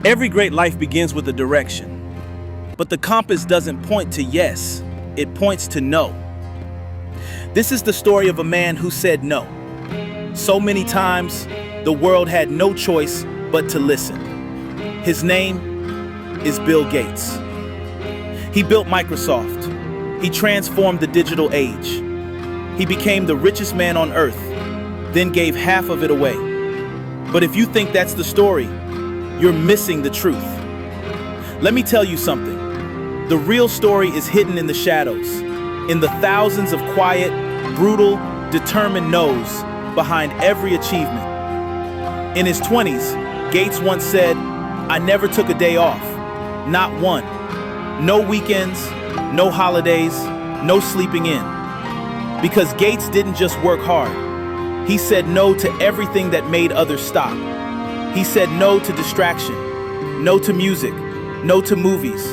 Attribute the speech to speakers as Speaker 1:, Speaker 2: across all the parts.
Speaker 1: Every great life begins with a direction. But the compass doesn't point to yes, it points to no. This is the story of a man who said no. So many times, the world had no choice but to listen. His name is Bill Gates. He built Microsoft. He transformed the digital age. He became the richest man on earth, then gave half of it away. But if you think that's the story, you're missing the truth. Let me tell you something. The real story is hidden in the shadows, in the thousands of quiet, brutal, determined no's behind every achievement. In his 20s, Gates once said, "I never took a day off, not one. No weekends, no holidays, no sleeping in." Because Gates didn't just work hard. He said no to everything that made others stop. He said no to distraction, no to music, no to movies.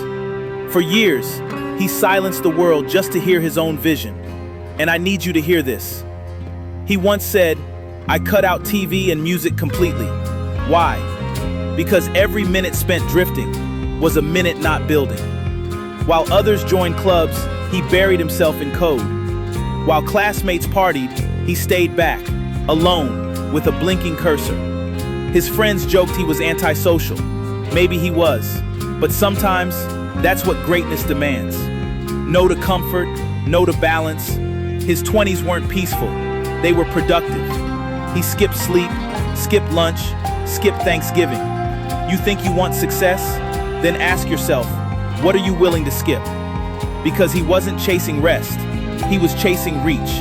Speaker 1: For years, he silenced the world just to hear his own vision. And I need you to hear this. He once said, "I cut out TV and music completely." Why? Because every minute spent drifting was a minute not building. While others joined clubs, he buried himself in code. While classmates partied, he stayed back, alone, with a blinking cursor. His friends joked he was antisocial. Maybe he was, but sometimes that's what greatness demands. No to comfort, no to balance. His 20s weren't peaceful, they were productive. He skipped sleep, skipped lunch, skipped Thanksgiving. You think you want success? Then ask yourself, what are you willing to skip? Because he wasn't chasing rest, he was chasing reach.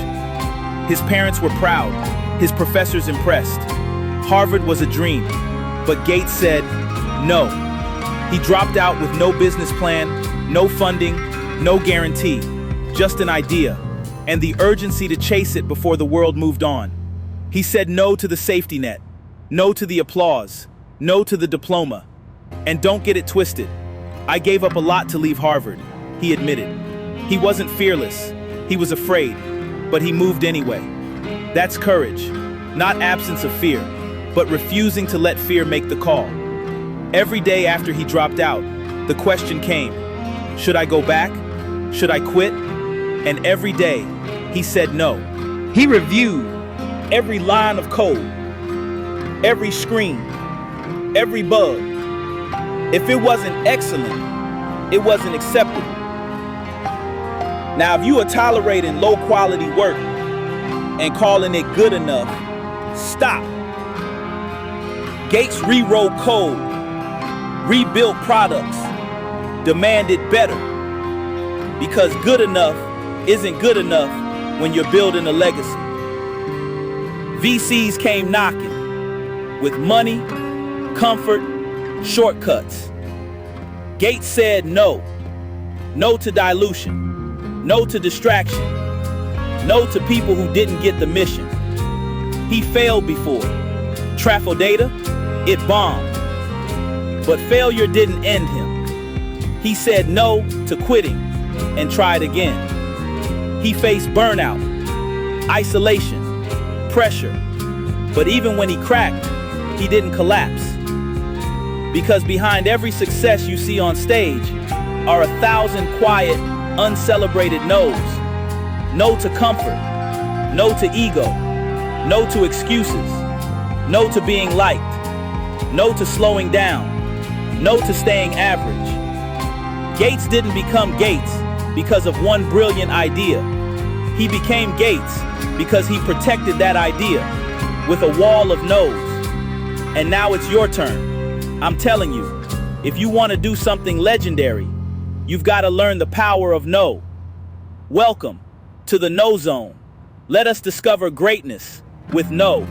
Speaker 1: His parents were proud, his professors impressed. Harvard was a dream, but Gates said no. He dropped out with no business plan, no funding, no guarantee, just an idea, and the urgency to chase it before the world moved on. He said no to the safety net, no to the applause, no to the diploma. And don't get it twisted. I gave up a lot to leave Harvard, he admitted. He wasn't fearless, he was afraid, but he moved anyway. That's courage, not absence of fear, but refusing to let fear make the call. Every day after he dropped out, the question came, should I go back? Should I quit? And every day, he said no. He reviewed every line of code, every screen, every bug. If it wasn't excellent, it wasn't acceptable. Now, if you are tolerating low quality work and calling it good enough, stop. Gates rewrote code, rebuilt products, demanded better. Because good enough isn't good enough when you're building a legacy. VCs came knocking with money, comfort, shortcuts. Gates said no. No to dilution. No to distraction. No to people who didn't get the mission. He failed before. Trafo data, it bombed. But failure didn't end him. He said no to quitting and tried again. He faced burnout, isolation, pressure. But even when he cracked, he didn't collapse. Because behind every success you see on stage are 1,000 quiet, uncelebrated no's. No to comfort, no to ego, no to excuses, no to being liked, no to slowing down, no to staying average. Gates didn't become Gates because of one brilliant idea. He became Gates because he protected that idea with a wall of no's. And now it's your turn. I'm telling you, if you want to do something legendary, you've got to learn the power of no. Welcome to the NooZone. Let us discover greatness with no.